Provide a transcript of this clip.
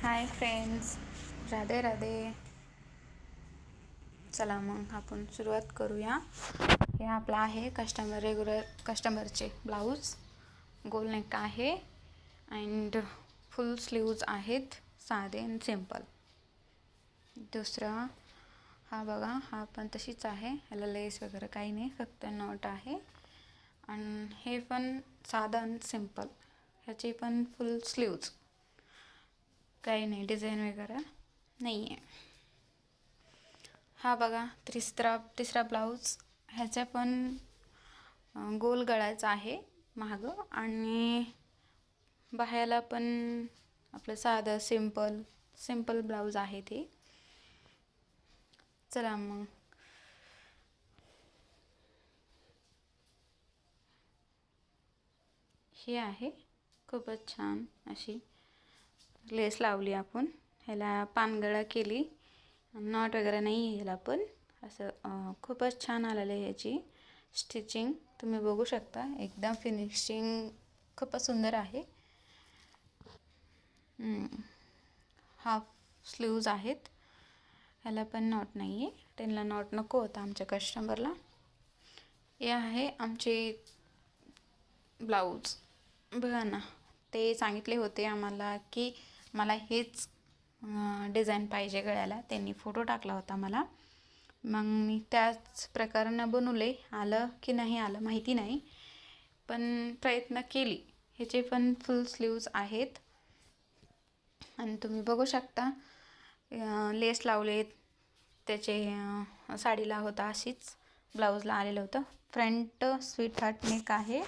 Hi friends, Radhe Radhe. चला मग आपण सुरुवात करूया. हे आपला आहे रेग्युलर कस्टमरचे ब्लाऊज. गोल नेक आहे अँड फुल स्लीव्ज आहेत, साधे आणि सिंपल. दुसरा हा बघा, हा पण तशीच आहे, ह्याला लेस वगैरे काही नाही, फक्त नॉट आहे. आणि हे पण साधा आणि सिंपल, ह्याची पण फुल स्लीव्ज, काही नाही, डिझाईन वगैरे नाही आहे. हा बघा तिसरा ब्लाऊज, ह्याचा पण गोल गळाचा आहे मागं, आणि बाह्याला पण आपलं साधं सिंपल ब्लाऊज आहे ते. चला मग हे आहे, खूपच छान अशी लेस लावली आपण, ह्याला पानगळा केली, नॉट वगैरे नाही आहे ह्याला, पण असं खूपच छान आलेलं आहे ह्याची स्टिचिंग. तुम्ही बघू शकता, एकदम फिनिशिंग खूपच सुंदर आहे. हाफ स्लीव्ज आहेत, ह्याला पण नॉट नाही आहे, त्यांना नॉट नको होता आमच्या कस्टमरला. हे आहे आमचे ब्लाऊज. बघा ना, ते सांगितले होते आम्हाला की मला हेच डिझाईन पाहिजे गळ्याला, त्यांनी फोटो टाकला होता मला, मग मी त्याच प्रकारानं बनवले. आलं की नाही आलं माहिती नाही, पण प्रयत्न केली. ह्याचे पण फुल स्लीव्ज आहेत आणि तुम्ही बघू शकता लेस लावलेत, त्याचे साडीला होता अशीच ब्लाऊजला आलेलं होतं. फ्रंट स्वीट हार्ट नेक आहे